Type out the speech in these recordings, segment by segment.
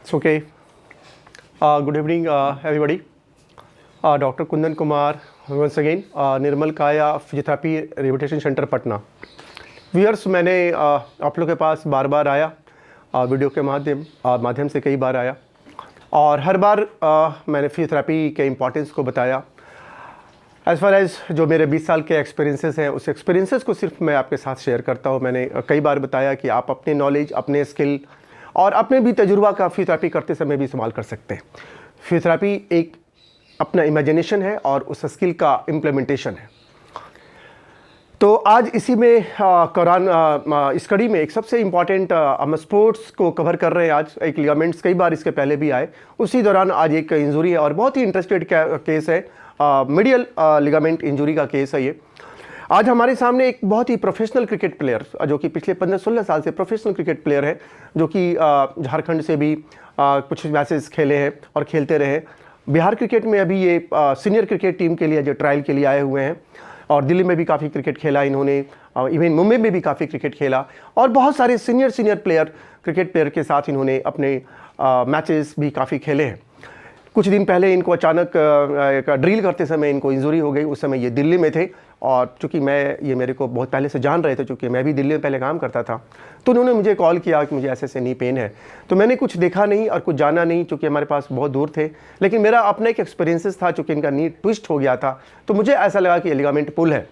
It's okay. Good evening, everybody. Dr. Kundan Kumar, once again, निर्मल काया physiotherapy rehabilitation centre Patna. Viewers, मैंने आप लोग के पास बार बार आया, वीडियो के माध्यम से कई बार आया और हर बार मैंने फिजियोथेरेपी के इम्पोर्टेंस को बताया। एज़ फार एज़ जो मेरे 20 साल के एक्सपीरियंसेस हैं, उस एक्सपीरियंसेस को सिर्फ मैं आपके साथ शेयर करता हूँ। मैंने कई बार बताया कि आप अपने नॉलेज, अपने स्किल और अपने भी तजुर्बा का फिजियोथेरेपी करते समय भी इस्तेमाल कर सकते हैं। फिजियोथेरेपी एक अपना इमेजिनेशन है और उस स्किल का इम्प्लीमेंटेशन है। तो आज इसी में कुरान इस कड़ी में एक सबसे इम्पॉर्टेंट हम स्पोर्ट्स को कवर कर रहे हैं। आज एक लिगामेंट्स कई बार इसके पहले भी आए, उसी दौरान आज एक इंजरी है और बहुत ही इंटरेस्टेड केस है, मीडियल लिगामेंट इंजरी का केस है ये। आज हमारे सामने एक बहुत ही प्रोफेशनल क्रिकेट प्लेयर जो कि पिछले 15-16 साल से प्रोफेशनल क्रिकेट प्लेयर है, जो कि झारखंड से भी कुछ मैचेस खेले हैं और खेलते रहे। बिहार क्रिकेट में अभी ये सीनियर क्रिकेट टीम के लिए जो ट्रायल के लिए आए हुए हैं और दिल्ली में भी काफ़ी क्रिकेट खेला इन्होंने, इवन मुंबई में भी काफ़ी क्रिकेट खेला और बहुत सारे सीनियर क्रिकेट प्लेयर के साथ इन्होंने अपने मैचेस भी काफ़ी खेले हैं। कुछ दिन पहले इनको अचानक ड्रिल करते समय इनको इंजरी हो गई। उस समय ये दिल्ली में थे और चूँकि ये मेरे को बहुत पहले से जान रहे थे, चूँकि मैं भी दिल्ली में पहले काम करता था, तो उन्होंने मुझे कॉल किया कि मुझे ऐसे नी पेन है। तो मैंने कुछ देखा नहीं और कुछ जाना नहीं, चूँकि हमारे पास बहुत दूर थे, लेकिन मेरा अपना एक एक्सपीरियंसेस था। चूँकि इनका नी ट्विस्ट हो गया था, तो मुझे ऐसा लगा कि ये लिगामेंट पुल है।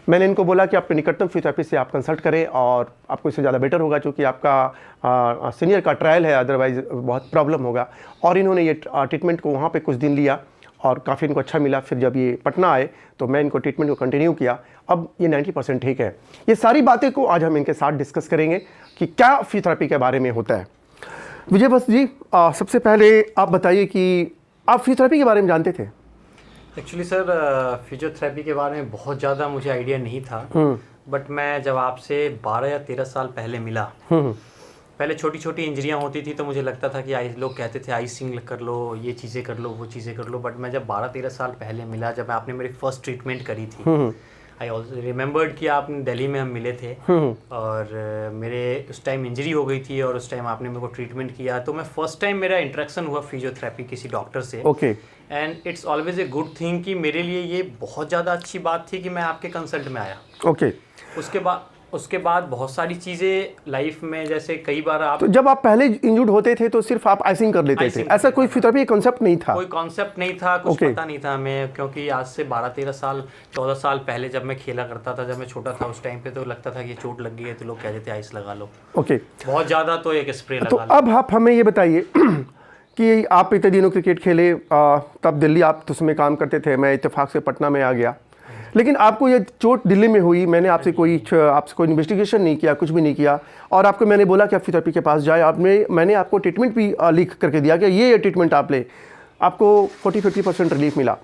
मैंने इनको बोला कि अपने निकटतम फिजियोथेरेपिस्ट से आप कंसल्ट करें और आपको इससे ज़्यादा बेटर होगा, क्योंकि आपका सीनियर का ट्रायल है, अदरवाइज़ बहुत प्रॉब्लम होगा। और इन्होंने ये ट्रीटमेंट को वहाँ पे कुछ दिन लिया और काफ़ी इनको अच्छा मिला। फिर जब ये पटना आए तो मैं इनको ट्रीटमेंट को कंटिन्यू किया। अब ये 90% ठीक है। ये सारी बातें को आज हम इनके साथ डिस्कस करेंगे कि क्या फिजियोथेरेपी के बारे में होता है। विजय बस जी, सबसे पहले आप बताइए कि आप फिजियोथेरेपी के बारे में जानते थे? एक्चुअली सर, फिजियोथेरेपी के बारे में बहुत ज़्यादा मुझे आइडिया नहीं था, बट मैं जब आपसे 12 या 13 साल पहले मिला, पहले छोटी छोटी इंजरियां होती थी तो मुझे लगता था कि लोग कहते थे आइसिंग कर लो, ये चीज़ें कर लो, वो चीज़ें कर लो। बट मैं जब 12-13 साल पहले मिला, जब आपने मेरी फर्स्ट ट्रीटमेंट करी थी, आई ऑल्सो रिमेंबर्ड कि आप दिल्ली में हम मिले थे और मेरे उस टाइम इंजरी हो गई थी और उस टाइम आपने मेरे को ट्रीटमेंट किया। तो मैं फर्स्ट टाइम मेरा इंटरेक्शन हुआ फिजियोथेरेपी किसी डॉक्टर से। Okay. And it's always a good thing कि मेरे लिए ये बहुत ज़्यादा अच्छी बात थी कि मैं आपके कंसल्ट में आया। ओके। उसके बाद बहुत सारी चीज़ें लाइफ में, जैसे कई बार आप, तो जब आप पहले इंजर्ड होते थे तो सिर्फ आप आइसिंग कर लेते थे, ऐसा कोई फिजियोथेरेपी कॉन्सेप्ट नहीं था? कोई कॉन्सेप्ट नहीं था, कुछ पता नहीं था हमें, क्योंकि आज से 12-13 साल 14 साल पहले जब मैं खेला करता था, जब मैं छोटा था, उस टाइम पे तो लगता था कि चोट लग गई है तो लोग कहते थे आइस लगा लो। ओके। बहुत ज़्यादा तो एक स्प्रे लगा लो। तो अब आप हमें ये बताइए कि आप इतने दिनों क्रिकेट खेले, तब दिल्ली आप तो उसमें काम करते थे, मैं इत्तेफाक से पटना में आ गया, लेकिन आपको ये चोट दिल्ली में हुई। मैंने आपसे कोई इन्वेस्टिगेशन नहीं किया, कुछ भी नहीं किया, और आपको मैंने बोला कि आप फिजियोथेरेपी के पास जाए। मैंने आपको ट्रीटमेंट भी लिख करके दिया कि ये ट्रीटमेंट आप ले, आपको 40-50% रिलीफ मिला।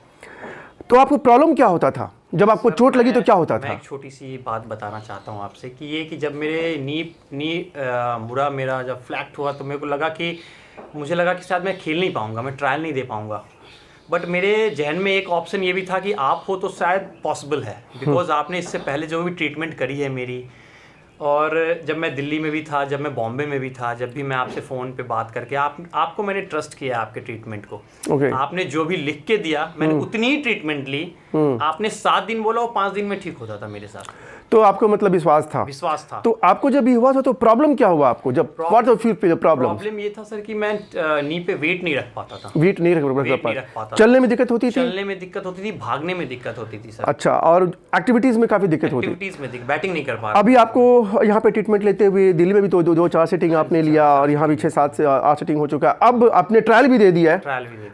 तो आपको प्रॉब्लम क्या होता था जब आपको चोट लगी? तो क्या होता था? मैं एक छोटी सी बात बताना चाहता हूँ आपसे कि जब मेरे नी मुड़ा, मेरा जब फ्लैक्ट हुआ, तो मेरे को लगा कि मुझे लगा कि शायद मैं खेल नहीं पाऊंगा, मैं ट्रायल नहीं दे पाऊंगा। बट मेरे जहन में एक ऑप्शन ये भी था कि आप हो तो शायद पॉसिबल है, बिकॉज आपने इससे पहले जो भी ट्रीटमेंट करी है मेरी, और जब मैं दिल्ली में भी था, जब मैं बॉम्बे में भी था, जब भी मैं आपसे फ़ोन पे बात करके आपको मैंने ट्रस्ट किया आपके ट्रीटमेंट को। आपने जो भी लिख के दिया, मैंने उतनी ही ट्रीटमेंट ली। आपने 7 दिन बोला और 5 दिन में ठीक होता था मेरे साथ। तो आपको मतलब विश्वास था? तो आपको जब ये हुआ था तो प्रॉब्लम क्या हुआ आपको? जब प्रॉब्लम ये था सर कि मैं नी पे वेट नहीं रख पाता था। वेट नहीं रख पाता। चलने में दिक्कत होती थी? चलने में दिक्कत होती थी, भागने में दिक्कत होती थी सर। अच्छा, और एक्टिविटीज में काफी दिक्कत होती? एक्टिविटीज में बैटिंग नहीं कर पा रहा। अभी आपको यहाँ पे ट्रीटमेंट लेते हुए दिल्ली में भी तो 2-4 सेटिंग आपने लिया और यहाँ भी 6-7 से 8 सेटिंग हो चुका है। अब आपने ट्रायल भी दे दिया है।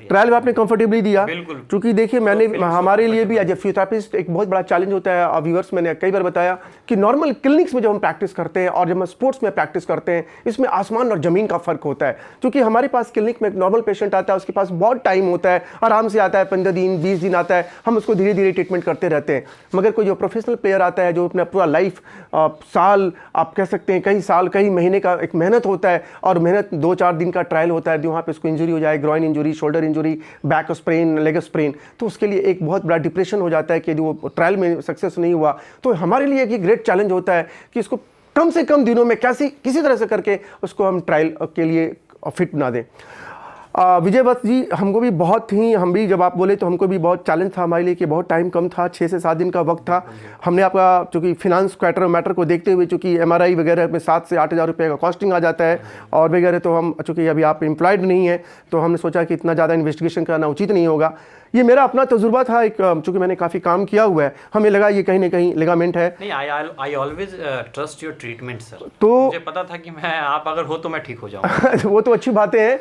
ट्रायल भी आपने कंफर्टेबली दिया। क्योंकि देखिए, मैंने हमारे लिए भी एज ए फिजियोथेरेपिस्ट एक बहुत बड़ा चैलेंज होता है। व्यूअर्स, मैंने कई बार बताया कि नॉर्मल क्लिनिक्स में जब हम प्रैक्टिस करते हैं और जब हम स्पोर्ट्स में प्रैक्टिस करते हैं, इसमें आसमान और जमीन का फर्क होता है। क्योंकि हमारे पास क्लिनिक में एक नॉर्मल पेशेंट आता है, उसके पास बहुत टाइम होता है, आराम से आता है, 15 दिन 20 दिन आता है, हम उसको धीरे धीरे ट्रीटमेंट करते रहते हैं। मगर कोई जो प्रोफेशनल प्लेयर आता है, जो अपना पूरा लाइफ, साल आप कह सकते हैं, कई साल कई महीने का एक मेहनत होता है, और मेहनत 2-4 दिन का ट्रायल होता है, वहाँ पे उसको इंजरी हो जाए, groin injury, shoulder injury, back sprain, leg sprain, तो उसके लिए एक बहुत बड़ा डिप्रेशन हो जाता है कि वो ट्रायल में सक्सेस नहीं हुआ। तो हमारे लिए एक ग्रेट चैलेंज होता है कि इसको कम से कम दिनों में किसी तरह से करके उसको हम ट्रायल के लिए फिट बना दें। विजय वत्स जी, हमको भी बहुत ही, हम भी जब आप बोले तो हमको भी बहुत चैलेंज था हमारे लिए कि बहुत टाइम कम था, 6 से 7 दिन का वक्त था। हमने आपका चूँकि फिनांस मैटर को देखते हुए, चूँकि MRI वगैरह में 7 से 8 हज़ार रुपये का कॉस्टिंग आ जाता है और वगैरह, तो हम चूँकि अभी आप एम्प्लॉयड नहीं है तो हमने सोचा कि इतना ज़्यादा इन्वेस्टिगेशन करना उचित नहीं होगा। ये मेरा अपना तजुर्बा था, एक चूँकि मैंने काफ़ी काम किया हुआ है, हमें लगा ये कहीं ना कहीं लिगामेंट है। नहीं, I always trust your treatment sir. तो मुझे पता था कि मैं, आप अगर हो तो मैं ठीक हो जाऊँगा। वो तो अच्छी बातें हैं।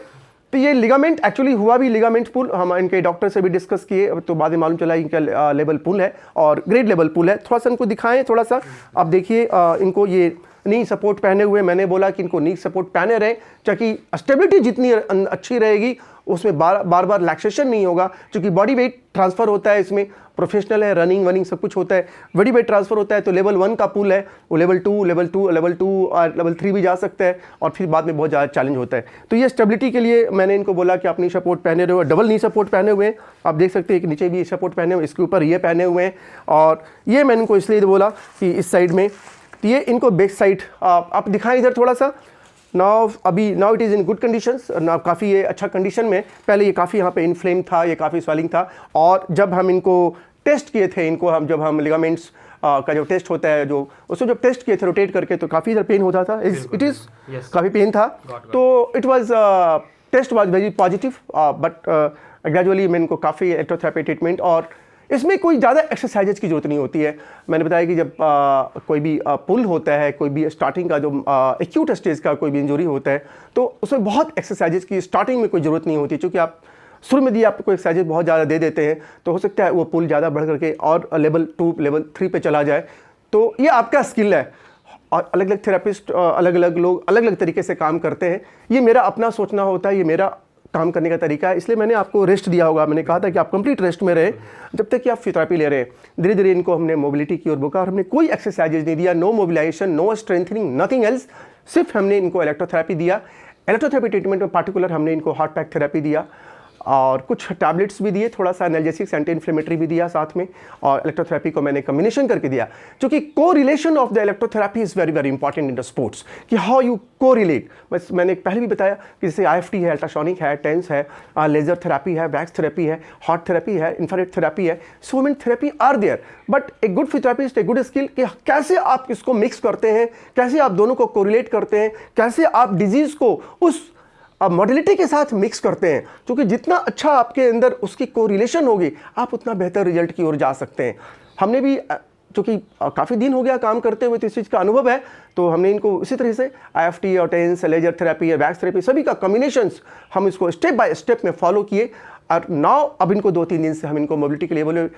तो ये लिगामेंट एक्चुअली हुआ भी लिगामेंट पुल, हम इनके डॉक्टर से भी डिस्कस किए तो बाद में मालूम चला इनका लेवल पुल है और ग्रेड लेवल पुल है। थोड़ा सा इनको दिखाएं, थोड़ा सा आप देखिए, इनको ये नी सपोर्ट पहने हुए, मैंने बोला कि इनको नी सपोर्ट पहने रहे ताकि स्टेबिलिटी जितनी अच्छी रहेगी उसमें बार बार लैक्सेशन नहीं होगा, क्योंकि बॉडी वेट ट्रांसफ़र होता है इसमें, प्रोफेशनल है, रनिंग वनिंग सब कुछ होता है, बॉडी वेट ट्रांसफ़र होता है। तो लेवल 1 का पुल है, वो लेवल 2 और लेवल 3 भी जा सकता है और फिर बाद में बहुत ज़्यादा चैलेंज होता है। तो ये स्टेबिलिटी के लिए मैंने इनको बोला कि आप नी सपोर्ट पहने रहे हो, डबल नी सपोर्ट पहने हुए हैं, आप देख सकते हैं कि नीचे भी सपोर्ट पहने हुए, इसके ऊपर ये पहने हुए हैं। और ये मैंने इनको इसलिए बोला कि इस साइड में, तो ये इनको बैक साइड आप दिखाएं इधर थोड़ा सा। Now it is in good conditions, ना काफ़ी ये अच्छा कंडीशन में। पहले ये काफ़ी यहाँ पे इन्फ्लेम था, ये काफ़ी स्वेलिंग था, और जब हम इनको टेस्ट किए थे, जब हम लिगामेंट्स का जो टेस्ट होता है, जो उसको जब टेस्ट किए थे रोटेट करके, तो काफ़ी इधर पेन होता था, इट इज़ काफ़ी पेन था। तो it was test was very positive, but gradually मैं इनको काफ़ी इलेक्ट्रोथेरेपी ट्रीटमेंट, और इसमें कोई ज़्यादा एक्सरसाइजेज की जरूरत नहीं होती है। मैंने बताया कि जब कोई भी पुल होता है, कोई भी स्टार्टिंग का जो एक्यूट स्टेज का कोई भी इंजरी होता है, तो उसमें बहुत एक्सरसाइजेज की स्टार्टिंग में कोई ज़रूरत नहीं होती, क्योंकि आप शुरू में दिए आपको एक्सरसाइजेज बहुत ज़्यादा दे देते हैं, तो हो सकता है वो पुल ज़्यादा बढ़ करके और लेवल 2 लेवल 3 पे चला जाए। तो ये आपका स्किल है, और अलग अलग थेरेपिस्ट, अलग अलग लोग अलग अलग तरीके से काम करते हैं। ये मेरा अपना सोचना होता है, ये मेरा काम करने का तरीका है, इसलिए मैंने आपको रेस्ट दिया होगा। मैंने कहा था कि आप कंप्लीट रेस्ट में रहे जब तक कि आप फिजियोथेरेपी ले रहे हैं। धीरे धीरे इनको हमने मोबिलिटी की ओर बोका, और हमने कोई एक्सरसाइजेज नहीं दिया, no mobilisation, no strengthening, nothing else, सिर्फ हमने इनको इलेक्ट्रोथेरेपी दिया। इलेक्ट्रोथेरेपी ट्रीटमेंट में पार्टिकुलर हमने इनको हॉट पैक थेरेपी दिया, और कुछ टैबलेट्स भी दिए, थोड़ा सा एनाल्जेसिक्स एंटी इन्फ्लेमेटरी भी दिया साथ में, और इलेक्ट्रोथेरेपी को मैंने कम्बिनेशन करके दिया, क्योंकि को relation of the electrotherapy is very very important in the sports, कि हाउ यू को रिलेट। बस मैंने पहले भी बताया कि जैसे IFT है, अल्ट्रासोनिक है, टेंस है, लेजर थेरेपी है, वैक्स थेरेपी है, हॉट थेरेपी है, इंफ्रारेड थेरेपी है, so many therapy are there. But a good physiotherapist, a good skill कि कैसे आप इसको मिक्स करते हैं, कैसे आप दोनों को कोरिलेट करते हैं, कैसे आप डिजीज़ को उस मॉडलिटी के साथ मिक्स करते हैं, क्योंकि जितना अच्छा आपके अंदर उसकी कोरिलेशन होगी, आप उतना बेहतर रिजल्ट की ओर जा सकते हैं। हमने भी चूँकि काफ़ी दिन हो गया काम करते हुए, तो इस चीज़ का अनुभव है, तो हमने इनको इसी तरह से IFT और टेंस, लेजर थेरेपी या वैक्स थेरेपी, सभी का कॉम्बिनेशंस हम इसको स्टेप बाय स्टेप में फॉलो किए। और नाउ अब इनको 2-3 दिन से हम इनको मोबिलिटी के लिए बोले,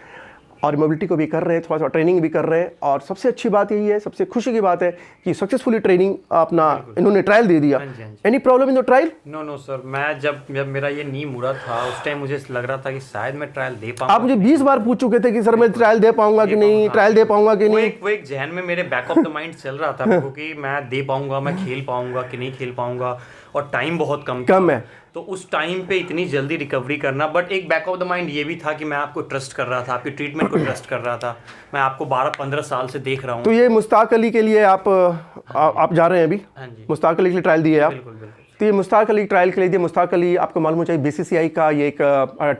और मोबिलिटी को भी कर रहे हैं, थोड़ा सा ट्रेनिंग भी कर रहे हैं। और सबसे अच्छी बात यही है, सबसे खुशी की बात है कि सक्सेसफुली ट्रेनिंग अपना इन्होंने ट्रायल दे दिया। Any problem in the trial? No sir, मैं जब मेरा ये नी मुड़ा था, उस टाइम मुझे लग रहा था कि शायद मैं ट्रायल दे पाऊंगा। आप मुझे 20 बार पूछ चुके थे कि सर मैं ट्रायल दे पाऊंगा कि नहीं, ट्रायल दे पाऊंगा कि नहीं। वो एक जहन में मेरे बैक ऑफ द माइंड चल रहा था कि मैं दे पाऊंगा, मैं खेल पाऊंगा कि नहीं खेल पाऊंगा, और टाइम बहुत कम है, तो उस टाइम पे इतनी जल्दी रिकवरी करना। बट एक बैक ऑफ द माइंड ये भी था कि मैं आपको ट्रस्ट कर रहा था, आपकी ट्रीटमेंट को ट्रस्ट कर रहा था, मैं आपको 12-15 साल से देख रहा हूँ। तो ये मुश्ताक अली के लिए आप जा रहे हैं अभी? हाँ जी, मुश्ताक अली के लिए ट्रायल दिए आप? बिल्कुल बिल्कुल। तो ये मुश्ताक अली ट्रायल के लिए दिए। मुश्ताक अली आपको मालूम हो चाहिए BCCI का ये एक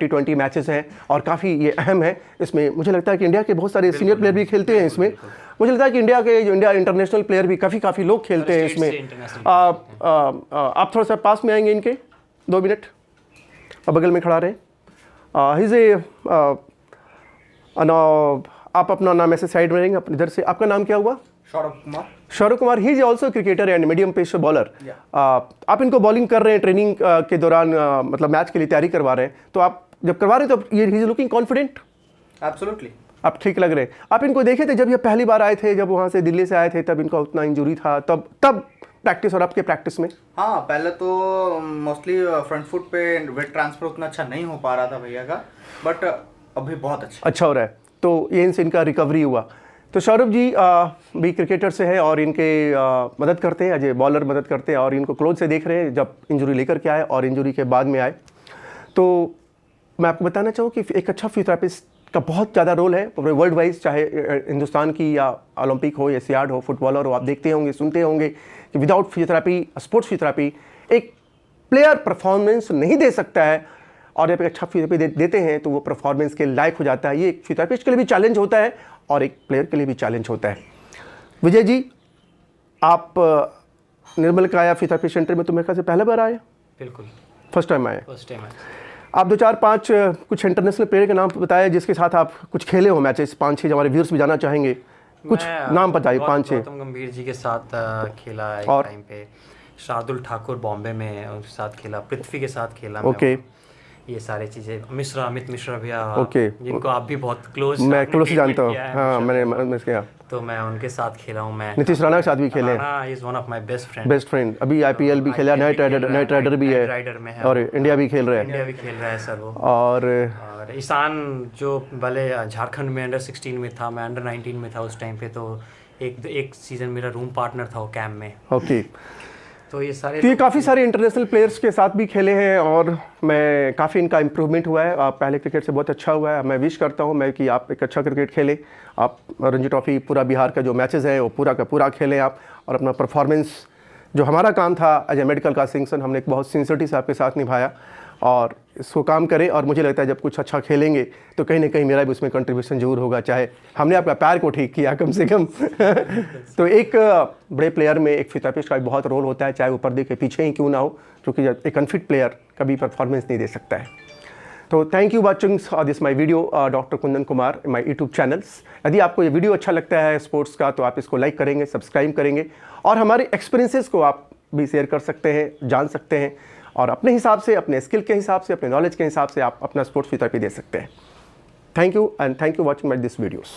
T20 मैचेस हैं, और काफ़ी ये अहम है। इसमें मुझे लगता है कि इंडिया के बहुत सारे सीनियर प्लेयर भी खेलते हैं इसमें। मुझे लगता है कि इंडिया इंटरनेशनल प्लेयर भी काफ़ी लोग खेलते हैं इसमें। आप थोड़ा सा पास में आएंगे इनके, 2 मिनट, बगल में खड़ा रहे। हिज ए आप अपना नाम ऐसे साइड में रहेंगे, अपने इधर से। आपका नाम क्या हुआ? Saurabh Kumar. He is also cricketer and medium pace bowler. आप इनको बॉलिंग कर रहे हैं ट्रेनिंग के दौरान, मतलब मैच के लिए तैयारी करवा रहे हैं, तो आप जब करवा रहे हैं तो ये he is looking confident? Absolutely, आप ठीक लग रहे हैं। आप इनको देखे थे जब ये पहली बार आए थे, जब वहाँ से दिल्ली से आए थे, तब इनका उतना इंजरी था, तब प्रैक्टिस और आपके प्रैक्टिस में? हाँ, पहले तो मोस्टली फ्रंट फुट पे वेट ट्रांसफर उतना अच्छा नहीं हो पा रहा था भैया का, बट अभी बहुत अच्छा हो रहा है। तो ये इनसे इनका रिकवरी हुआ। तो सौरभ जी भी क्रिकेटर से है, और इनके मदद करते हैं, अजय बॉलर मदद करते हैं, और इनको क्लोज से देख रहे हैं जब इंजरी लेकर के आए और इंजरी के बाद में आए। तो मैं आपको बताना चाहूँ कि एक अच्छा फिजियोथेरेपिस्ट का बहुत ज़्यादा रोल है पूरे वर्ल्ड वाइज, चाहे हिंदुस्तान की या ओलंपिक हो या एशियाड हो, फुटबॉलर हो। आप देखते होंगे, सुनते होंगे कि विदाउट फिजियोथेरेपी, स्पोर्ट्स फिजियोथेरेपी, एक प्लेयर परफॉर्मेंस नहीं दे सकता है और जब एक अच्छा फिजियोथेरेपी देते हैं तो वो परफॉर्मेंस के लायक हो जाता है। ये एक फिजियोथेरेपिस्ट के लिए भी चैलेंज होता है और एक प्लेयर के लिए भी चैलेंज होता है। विजय जी, आप निर्मल काया फिजियोथेरेपी सेंटर में तो मेरे ख्याल से पहला बार आए? बिल्कुल, फर्स्ट टाइम आए। फर्स्ट टाइम है। आप 2 4 5 कुछ इंटरनेशनल प्लेयर के नाम बताए जिसके साथ आप कुछ खेले हो मैचेस, 5 6 हमारे व्यूअर्स भी जाना चाहेंगे, कुछ नाम बताइए 5 6। गौतम गंभीर जी के साथ खेला एक और? टाइम पे, शार्दुल ठाकुर बॉम्बे में उनके साथ खेला, पृथ्वी के साथ खेला मैं। ओके। ये सारी चीज़ें, मिश्रा, अमित मिश्रा भैया, ओके। जिनको आप भी बहुत क्लोज, मैं क्लोज से जानता हूँ। हाँ, मैंने किया, तो मैं उनके साथ खेला हूँ। मैं नीतीश राणा के साथ भी खेले हैं। Rana is one of my best friend. Best friend, अभी आईपीएल भी खेला, नाइट राइडर भी है, राइडर में है, और इंडिया भी खेल रहा है। इंडिया भी खेल रहा है सर वो। और ईशान जो भले झारखंड में अंडर 16 में था, मैं अंडर 19 में था उस टाइम पे, तो एक सीज़न मेरा रूम पार्टनर था वो कैम्प में। ओके, तो ये सारे तो ये काफ़ी सारे इंटरनेशनल प्लेयर्स के साथ भी खेले हैं और मैं काफ़ी इनका इम्प्रूवमेंट हुआ है। आप पहले क्रिकेट से बहुत अच्छा हुआ है। मैं विश करता हूँ मैं कि आप एक अच्छा क्रिकेट खेलें, आप रणजी ट्रॉफी पूरा बिहार का जो मैचेस है वो पूरा का पूरा खेलें आप, और अपना परफॉर्मेंस, जो हमारा काम था एज ए मेडिकल कास्टिंग, हमने एक बहुत सिंसियरिटी से आपके साथ निभाया और इसको काम करें। और मुझे लगता है जब कुछ अच्छा खेलेंगे तो कहीं ना कहीं मेरा भी उसमें कंट्रीब्यूशन जरूर होगा, चाहे हमने आपका पैर को ठीक किया कम से कम। तो एक बड़े प्लेयर में एक फिजियोथेरेपिस्ट का भी बहुत रोल होता है, चाहे वो पर्दे के पीछे ही क्यों ना हो, क्योंकि एक अनफिट प्लेयर कभी परफॉर्मेंस नहीं दे सकता है। तो thank you watching this my video doctor Kundan Kumar my YouTube channels. यदि आपको ये वीडियो अच्छा लगता है स्पोर्ट्स का तो आप इसको लाइक करेंगे, सब्सक्राइब करेंगे और हमारे एक्सपीरियंसेस को आप भी शेयर कर सकते हैं, जान सकते हैं और अपने हिसाब से, अपने स्किल के हिसाब से, अपने नॉलेज के हिसाब से आप अपना स्पोर्ट्स फिजियोथेरेपी दे सकते हैं। Thank you and thank you watching my this videos.